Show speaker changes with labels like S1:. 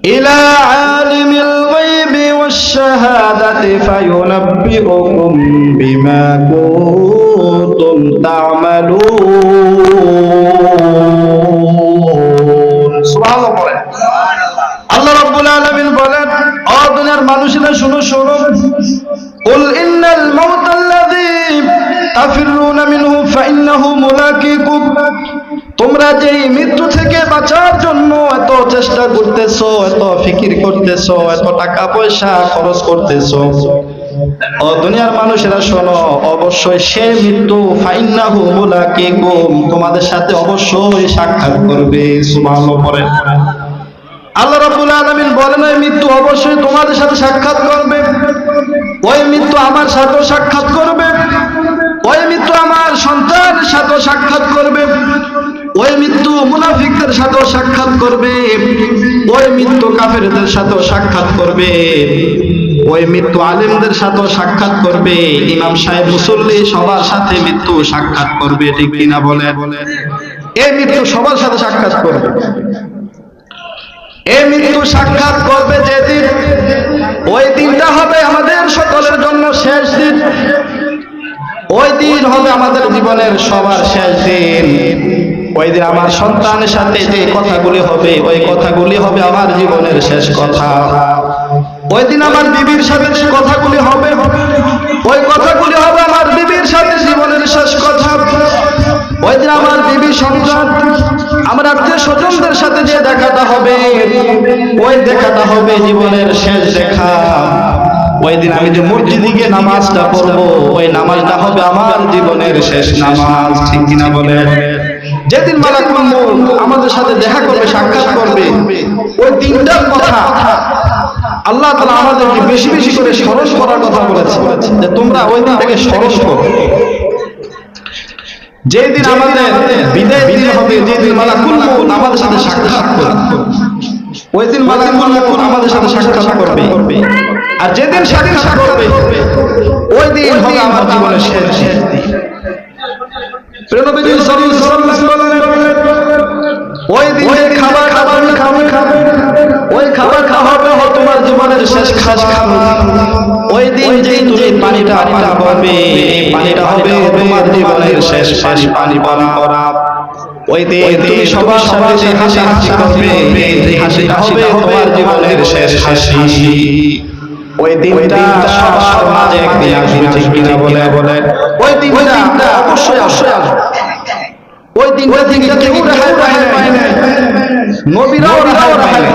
S1: ইলা আলিমিল গায়বি ওয়াশ শাহাদাতি ফায়ুনাব্বিউকুম বিমা কুনতুম তা'মালুন। সুবহানাল্লাহ বলেন। আল্লাহ রাব্বুল আলামিন বলেন, ও দুনিয়ার মানুষেরা শুনো শুনো, কুল ইন্নাল মাউতাল্লাযী তাফিরুনা মিনহু ফাইন্নাহু মুলাকিকুম। তোমরা যেই মৃত্যু থেকে বাঁচার জন্য এত চেষ্টা করতেছো, এত ফিকির করতেছো, এত টাকা পয়সা খরচ করতেছো, ও দুনিয়ার মানুষেরা শোনো, অবশ্যই সে মৃত্যু ফাইন্নাহু মুলাকিকুম, তোমাদের সাথে অবশ্যই সাক্ষাৎ করবে। সুবহানাল্লাহ বলেন। আল্লাহ রাব্বুল আলামিন বলেন, ওই মৃত্যু অবশ্যই তোমাদের সাথে সাক্ষাৎ করবে, ওই মৃত্যু আমার সাথেও সাক্ষাৎ করবে, ওই মৃত্যু আমার সন্তানের সাথেও সাক্ষাৎ করবে, ওই মৃত্যু মুনাফিকদের সাথেও সাক্ষাৎ করবে, ওই মৃত্যু কাফেরদের সাথেও সাক্ষাৎ করবে, ওই মৃত্যু আলেমদের সাথেও সাক্ষাৎ করবে, ইমাম সাহেব মুসল্লি সবার সাথে মৃত্যু সাক্ষাৎ করবে। ঠিক কিনা বলেন? এই মৃত্যু সবার সাথে সাক্ষাৎ করবে। এই মৃত্যু সাক্ষাৎ করবে যেদিন, ওই দিনটা হবে আমাদের সকলের জন্য শেষ দিন। ওই দিন হবে আমাদের জীবনের সবার শেষ দিন। ওই দিন আমার সন্তানের সাথে যে কথাগুলি হবে, ওই কথাগুলি হবে আমার জীবনের শেষ কথা। ওই দিন আমার বিবির সাথে যে কথাগুলি হবে, ওই কথাগুলি হবে আমার বিবির সাথে জীবনের শেষ কথা। ওই দিন আমার বিবি, সন্তান, আমার আত্মীয় স্বজনদের সাথে যে দেখাটা হবে, ওই দেখাটা হবে জীবনের শেষ দেখা। ওই দিন আমি যে মসজিদে গিয়ে নামাজটা পড়বো, ওই নামাজটা হবে আমার জীবনের শেষ নামাজ। ঠিক কিনা বলেন? যেদিন মালাকুল মউত আমাদের সাথে দেখা করবে, সাক্ষাৎ করবে, ওই দিনটার কথা আল্লাহ তাআলা আমাদেরকে বেশি বেশি করে স্মরণ করার কথা বলেছে, যে তোমরা ওই দিনটাকে স্মরণ করো। যেদিন আমাদের বিদায় দিতে হবে, যেদিন মালাকুল মউত আমাদের সাথে সাক্ষাৎ করবে, ওই দিন মালাকুল মউত আমাদের সাথে সাক্ষাৎ করবে। আর যেদিন সাক্ষাৎ করবে, ওই দিন হবে আমার জীবনের শেষ দিন। প্রিয় নবী সাল্লাল্লাহু আলাইহি ওয়াসাল্লাম, ওই দিন খাবার খাবে, ওই খাবার খাওয়া হবে তোমার জীবনের শেষ খাবার। ওই দিন যেই তুমি পানিটা পাবে, এই পানিটা হবে তোমার জীবনের শেষ পানি পান করা। ওই দিন তুমি সবার সাথে যে হাসি করবে, এই হাসিটা হবে তোমার জীবনের শেষ হাসি। ওই দিনটা সবার মাঝে একদিন আসবে। ঠিক কিনা বলে? ওই দিনটা অবশ্যই আসবে। ওই দিনটা থেকে কেউ রেহাই পায় না, নবীরাও রেহাই পায় না।